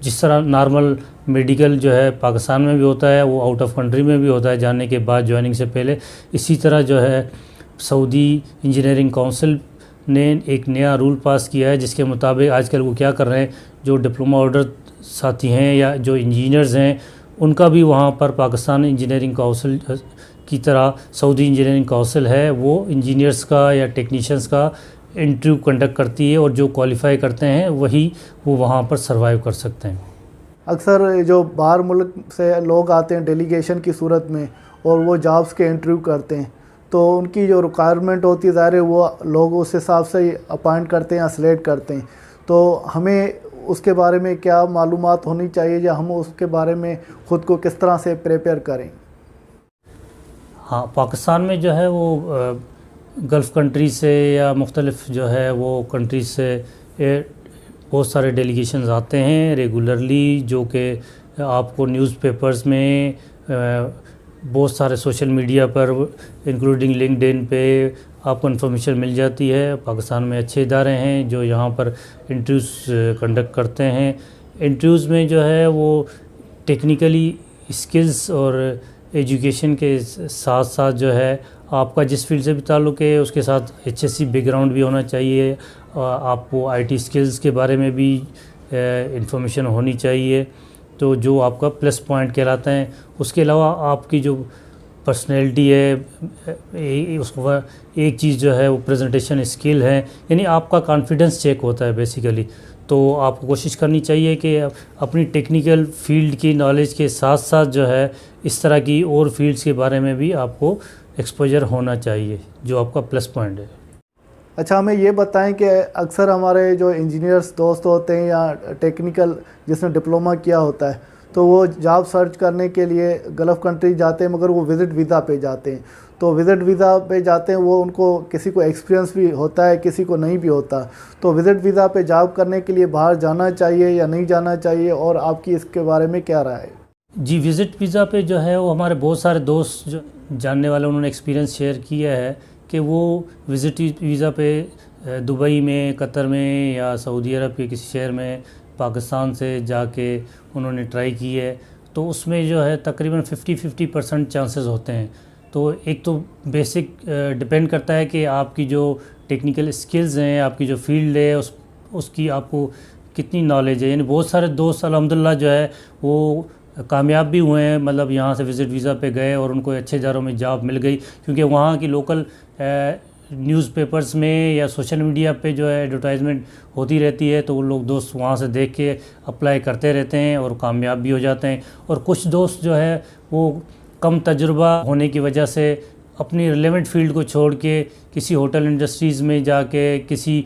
جس طرح normal medical جو ہے پاکستان میں بھی ہوتا ہے وہ آؤٹ آف کنٹری میں بھی ہوتا ہے جانے کے بعد جوائننگ سے پہلے، اسی طرح جو ہے سعودی انجینئرنگ کونسل نے ایک نیا رول پاس کیا ہے جس کے مطابق آج کل وہ کیا کر رہے ہیں، جو ڈپلومہ ہولڈر ساتھی ہیں یا جو انجینئرز ہیں ان کا بھی وہاں پر پاکستان انجینئرنگ کونسل کی طرح سعودی انجینئرنگ کونسل ہے، وہ انجینئرز کا یا ٹیکنیشینز کا انٹرویو کنڈکٹ کرتی ہے اور جو کوالیفائی کرتے ہیں وہی وہ وہاں پر سروائیو کر سکتے ہیں۔ اکثر جو باہر ملک سے لوگ آتے ہیں ڈیلیگیشن کی صورت میں اور وہ جابس کے انٹرویو کرتے ہیں تو ان کی جو ریکوائرمنٹ ہوتی ہے ظاہر ہے وہ لوگ اس حساب سے اپائنٹ کرتے ہیں یا سلیکٹ کرتے ہیں، تو ہمیں اس کے بارے میں کیا معلومات ہونی چاہیے یا ہم اس کے بارے میں خود کو کس طرح سے پریپیئر کریں؟ ہاں، پاکستان میں جو ہے وہ گلف کنٹری سے یا مختلف جو ہے وہ کنٹریز سے بہت سارے ڈیلیگیشنز آتے ہیں ریگولرلی، جو کہ آپ کو نیوز پیپرز میں بہت سارے سوشل میڈیا پر انکلوڈنگ لنکڈ ان پہ آپ کو انفارمیشن مل جاتی ہے۔ پاکستان میں اچھے ادارے ہیں جو یہاں پر انٹرویوز کنڈکٹ کرتے ہیں۔ انٹرویوز میں جو ہے وہ ٹیکنیکلی اسکلز اور ایجوکیشن کے ساتھ ساتھ جو ہے آپ کا جس فیلڈ سے بھی تعلق ہے اس کے ساتھ HSC بیک گراؤنڈ بھی ہونا چاہیے، آپ کو IT اسکلز کے بارے میں بھی انفارمیشن ہونی چاہیے، تو جو آپ کا پلس پوائنٹ کہلاتے ہیں۔ اس کے علاوہ آپ کی جو پرسنالٹی ہے، اس کو ایک چیز جو ہے وہ پریزنٹیشن اسکل ہے، یعنی آپ کا کانفیڈنس چیک ہوتا ہے بیسیکلی۔ تو آپ کو کوشش کرنی چاہیے کہ اپنی ٹیکنیکل فیلڈ کی نالج کے ساتھ ساتھ جو ہے اس طرح کی اور فیلڈز کے بارے میں بھی آپ کو ایکسپوجر ہونا چاہیے، جو آپ کا پلس پوائنٹ ہے۔ اچھا، ہمیں یہ بتائیں کہ اکثر ہمارے جو انجینئرس دوست ہوتے ہیں یا ٹیکنیکل جس نے ڈپلومہ کیا ہوتا ہے تو وہ جاب سرچ کرنے کے لیے گلف کنٹری جاتے ہیں، مگر وہ وزٹ ویزا پہ جاتے ہیں۔ تو وزٹ ویزا پہ جاتے ہیں، وہ ان کو کسی کو ایکسپیرینس بھی ہوتا ہے، کسی کو نہیں بھی ہوتا، تو وزٹ ویزا پہ جاب کرنے کے لیے باہر جانا چاہیے یا نہیں جانا چاہیے، اور آپ کی اس کے بارے میں کیا رائے ہے؟ جی، وزٹ ویزا پہ جو ہے وہ ہمارے بہت سارے دوست جو جاننے والے انہوں نے ایکسپیرینس شیئر کیا ہے کہ وہ وزٹ ویزا پہ دبئی میں، قطر میں یا سعودی عرب کے کسی شہر میں پاکستان سے جا کے انہوں نے ٹرائی کی ہے، تو اس میں جو ہے تقریباً 50% چانسز ہوتے ہیں۔ تو ایک تو بیسک ڈپینڈ کرتا ہے کہ آپ کی جو ٹیکنیکل اسکلز ہیں، آپ کی جو فیلڈ ہے اس کی آپ کو کتنی نالج ہے۔ یعنی بہت سارے دوست الحمدللہ جو ہے وہ کامیاب بھی ہوئے ہیں، مطلب یہاں سے وزٹ ویزا پہ گئے اور ان کو اچھے اداروں میں جاب مل گئی، کیونکہ وہاں کی لوکل نیوز پیپرز میں یا سوشل میڈیا پہ جو ہے ایڈورٹائزمنٹ ہوتی رہتی ہے، تو وہ لوگ دوست وہاں سے دیکھ کے اپلائی کرتے رہتے ہیں اور کامیاب بھی ہو جاتے ہیں۔ اور کچھ دوست جو ہے وہ کم تجربہ ہونے کی وجہ سے اپنی ریلیونٹ فیلڈ کو چھوڑ کے کسی ہوٹل انڈسٹریز میں جا کے، کسی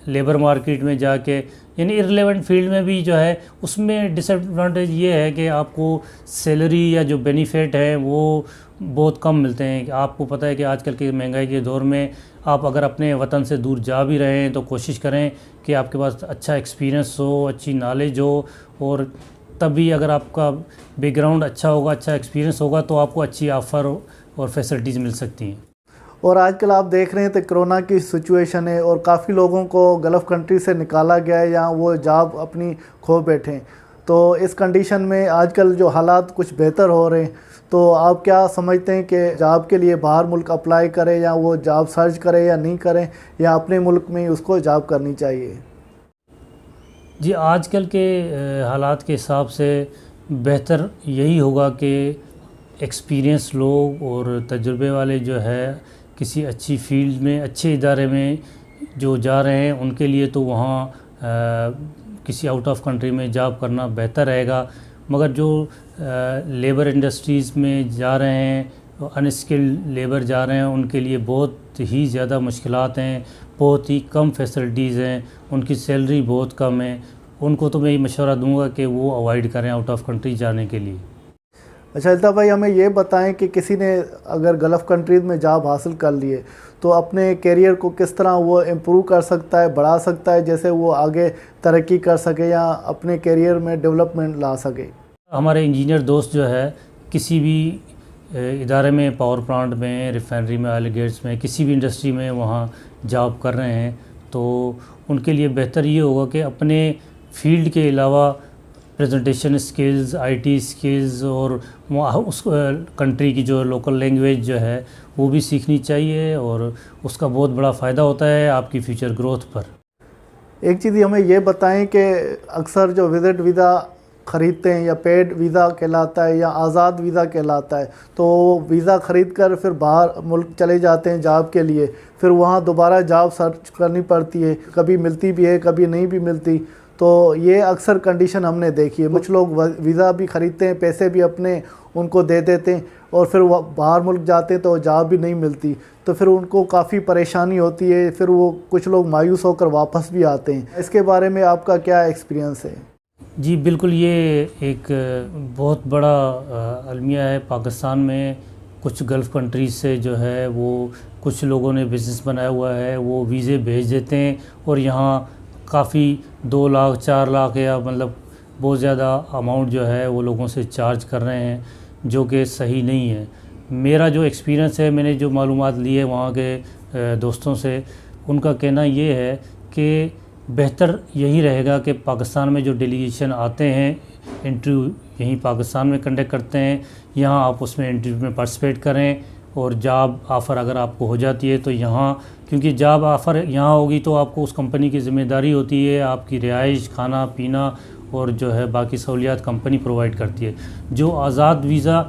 لیبر مارکیٹ میں جا کے، یعنی ارریلیونٹ فیلڈ میں بھی جو ہے اس میں ڈس ایڈوانٹیج یہ ہے کہ آپ کو سیلری یا جو بینیفٹ ہے وہ بہت کم ملتے ہیں۔ آپ کو پتہ ہے کہ آج کل کے مہنگائی کے دور میں آپ اگر اپنے وطن سے دور جا بھی رہے ہیں تو کوشش کریں کہ آپ کے پاس اچھا ایکسپیرینس ہو، اچھی نالج ہو، اور تبھی اگر آپ کا بیک گراؤنڈ اچھا ہوگا، اچھا ایکسپیرینس ہوگا تو آپ کو اچھی آفر اور فیسلٹیز مل سکتی ہیں۔ اور آج کل آپ دیکھ رہے ہیں تو کرونا کی سچویشن ہے اور کافی لوگوں کو گلف کنٹری سے نکالا گیا ہے یا وہ جاب اپنی کھو بیٹھے ہیں، تو اس کنڈیشن میں آج کل جو حالات کچھ بہتر ہو رہے ہیں، تو آپ کیا سمجھتے ہیں کہ جاب کے لیے باہر ملک اپلائی کرے یا وہ جاب سرچ کرے یا نہیں کریں، یا اپنے ملک میں ہی اس کو جاب کرنی چاہیے؟ جی، آج کل کے حالات کے حساب سے بہتر یہی ہوگا کہ ایکسپیرینس لوگ اور تجربے والے جو ہے کسی اچھی فیلڈ میں، اچھے ادارے میں جو جا رہے ہیں ان کے لیے تو وہاں کسی آؤٹ آف کنٹری میں جاب کرنا بہتر رہے گا، مگر جو لیبر انڈسٹریز میں جا رہے ہیں، ان اسکلڈ لیبر جا رہے ہیں، ان کے لیے بہت ہی زیادہ مشکلات ہیں، بہت ہی کم فیسلٹیز ہیں، ان کی سیلری بہت کم ہے۔ ان کو تو میں یہ مشورہ دوں گا کہ وہ اوائڈ کریں آؤٹ آف کنٹری جانے کے لیے۔ اچھا الطاف بھائی، ہمیں یہ بتائیں کہ کسی نے اگر گلف کنٹریز میں جاب حاصل کر لیے تو اپنے کیریئر کو کس طرح وہ امپروو کر سکتا ہے، بڑھا سکتا ہے، جیسے وہ آگے ترقی کر سکے یا اپنے کیریئر میں ڈیولپمنٹ لا سکے؟ ہمارے انجینئر دوست جو ہے کسی بھی ادارے میں، پاور پلانٹ میں، ریفائنری میں، آئل گیٹس میں، کسی بھی انڈسٹری میں وہاں جاب کر رہے ہیں، تو ان کے لیے بہتر یہ ہوگا کہ اپنے فیلڈ کے علاوہ پریزنٹیشن اسکلز، IT اسکلز اور اس کنٹری کی جو لوکل لینگویج جو ہے وہ بھی سیکھنی چاہیے، اور اس کا بہت بڑا فائدہ ہوتا ہے آپ کی فیوچر گروتھ پر۔ ایک چیز ہمیں یہ بتائیں کہ اکثر جو وزٹ ویزا خریدتے ہیں یا پیڈ ویزا کہلاتا ہے یا آزاد ویزا کہلاتا ہے، تو ویزا خرید کر پھر باہر ملک چلے جاتے ہیں جاب کے لیے، پھر وہاں دوبارہ جاب سرچ کرنی پڑتی ہے، کبھی ملتی بھی ہے کبھی نہیں بھی ملتی۔ تو یہ اکثر کنڈیشن ہم نے دیکھی ہے، کچھ لوگ ویزا بھی خریدتے ہیں، پیسے بھی اپنے ان کو دے دیتے ہیں، اور پھر وہ باہر ملک جاتے ہیں تو جاب بھی نہیں ملتی، تو پھر ان کو کافی پریشانی ہوتی ہے، پھر وہ کچھ لوگ مایوس ہو کر واپس بھی آتے ہیں۔ اس کے بارے میں آپ کا کیا ایکسپیرینس ہے؟ جی بالکل، یہ ایک بہت بڑا المیہ ہے پاکستان میں۔ کچھ گلف کنٹریز سے جو ہے وہ کچھ لوگوں نے بزنس بنایا ہوا ہے، وہ ویزے بھیج دیتے ہیں اور یہاں کافی 2 لاکھ 4 لاکھ یا مطلب بہت زیادہ اماؤنٹ جو ہے وہ لوگوں سے چارج کر رہے ہیں، جو کہ صحیح نہیں ہے۔ میرا جو ایکسپیرینس ہے، میں نے جو معلومات لی ہے وہاں کے دوستوں سے، ان کا کہنا یہ ہے کہ بہتر یہی رہے گا کہ پاکستان میں جو ڈیلیگیشن آتے ہیں، انٹرویو یہیں پاکستان میں کنڈکٹ کرتے ہیں، یہاں آپ اس میں انٹرویو میں پارٹیسپیٹ کریں، اور جاب آفر اگر آپ کو ہو جاتی ہے تو یہاں، کیونکہ جاب آفر یہاں ہوگی تو آپ کو اس کمپنی کی ذمہ داری ہوتی ہے، آپ کی رہائش، کھانا پینا اور جو ہے باقی سہولیات کمپنی پرووائڈ کرتی ہے۔ جو آزاد ویزا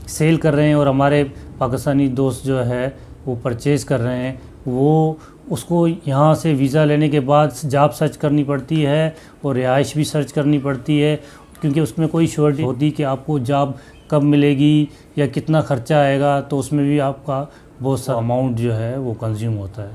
سیل کر رہے ہیں اور ہمارے پاکستانی دوست جو ہے وہ پرچیز کر رہے ہیں، وہ اس کو یہاں سے ویزا لینے کے بعد جاب سرچ کرنی پڑتی ہے اور رہائش بھی سرچ کرنی پڑتی ہے، کیونکہ اس میں کوئی شیورٹی ہوتی کہ آپ کو جاب کب ملے گی یا کتنا خرچہ آئے گا، تو اس میں بھی آپ کا بہت سا اماؤنٹ جو ہے وہ کنزیوم ہوتا ہے۔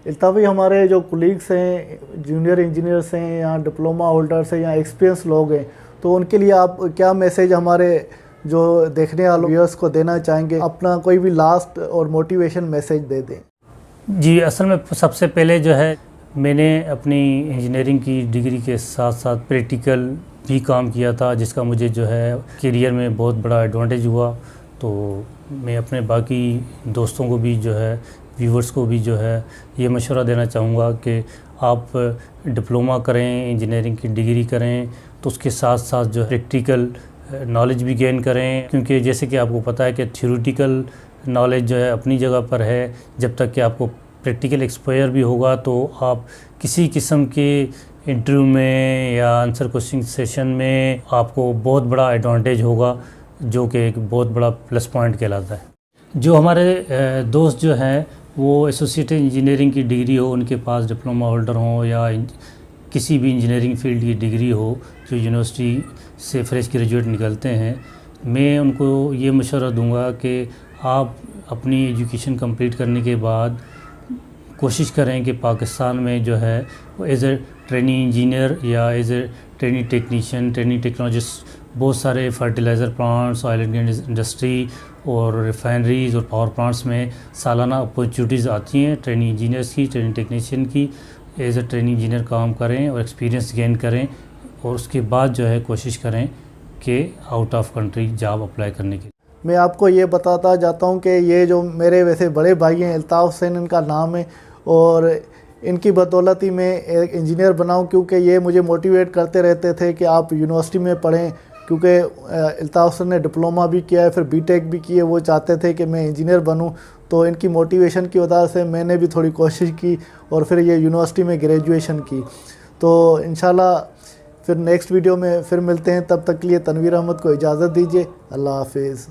الطاف بھائی، ہمارے جو کولیگس ہیں، جونیئر انجینئرس ہیں یا ڈپلوما ہولڈرس ہیں یا ایکسپیرینس لوگ ہیں، تو ان کے لیے آپ کیا میسیج ہمارے جو دیکھنے والے ویورس کو دینا چاہیں گے؟ اپنا کوئی بھی لاسٹ اور موٹیویشن میسیج دے دیں۔ جی اصل میں سب سے پہلے جو ہے میں نے اپنی انجینئرنگ کی ڈگری کے ساتھ ساتھ پریکٹیکل بھی کام کیا تھا، جس کا مجھے جو ہے کیریئر میں بہت بڑا ایڈوانٹیج ہوا۔ تو میں اپنے باقی دوستوں کو بھی جو ہے، ویورز کو بھی جو ہے یہ مشورہ دینا چاہوں گا کہ آپ ڈپلومہ کریں، انجینئرنگ کی ڈگری کریں، تو اس کے ساتھ ساتھ جو پریکٹیکل نالج بھی گین کریں، کیونکہ جیسے کہ آپ کو پتہ ہے کہ تھیوریٹیکل نالج جو ہے اپنی جگہ پر ہے، جب تک کہ آپ کو پریکٹیکل ایکسپوئر بھی ہوگا تو آپ کسی قسم کے انٹرویو میں یا آنسر کوشچن سیشن میں آپ کو بہت بڑا ایڈوانٹیج ہوگا، جو کہ ایک بہت بڑا پلس پوائنٹ کہلاتا ہے۔ جو ہمارے دوست جو ہیں وہ ایسوسیٹ انجینئرنگ کی ڈگری ہو، ان کے پاس ڈپلومہ ہولڈر ہوں یا کسی بھی انجینئرنگ فیلڈ کی ڈگری ہو، جو یونیورسٹی سے فریش گریجویٹ نکلتے ہیں، میں ان کو یہ مشورہ دوں گا کہ آپ اپنی ایجوکیشن کمپلیٹ کرنے کے بعد کوشش کریں کہ پاکستان میں جو ہے وہ ایز اے ٹریننگ انجینئر یا as a training technician, training technologist, بہت سارے fertiliser plants, oil and gas industry اور ریفائنریز اور پاور پلانٹس میں سالانہ اپرچونیٹیز آتی ہیں ٹریننگ انجینئرس کی، ٹریننگ ٹیکنیشین کی۔ ایز اے ٹریننگ انجینئر کام کریں اور ایکسپیرینس گین کریں، اور اس کے بعد جو ہے کوشش کریں کہ out of country job apply کرنے کے۔ میں آپ کو یہ بتاتا جاتا ہوں کہ یہ جو میرے ویسے بڑے بھائی ہیں، الطاف حسین ان کا نام ہے، اور ان کی بدولت ہی میں ایک انجینئر بناؤں، کیونکہ یہ مجھے موٹیویٹ کرتے رہتے تھے کہ آپ یونیورسٹی میں پڑھیں، کیونکہ الطاف حسین نے ڈپلومہ بھی کیا ہے، پھر بی ٹیک بھی کی ہے، وہ چاہتے تھے کہ میں انجینئر بنوں، تو ان کی موٹیویشن کی وجہ سے میں نے بھی تھوڑی کوشش کی اور پھر یہ یونیورسٹی میں گریجویشن کی۔ تو انشاءاللہ پھر نیکسٹ ویڈیو میں پھر ملتے ہیں، تب تک کے لیے تنویر احمد کو اجازت دیجیے، اللہ حافظ۔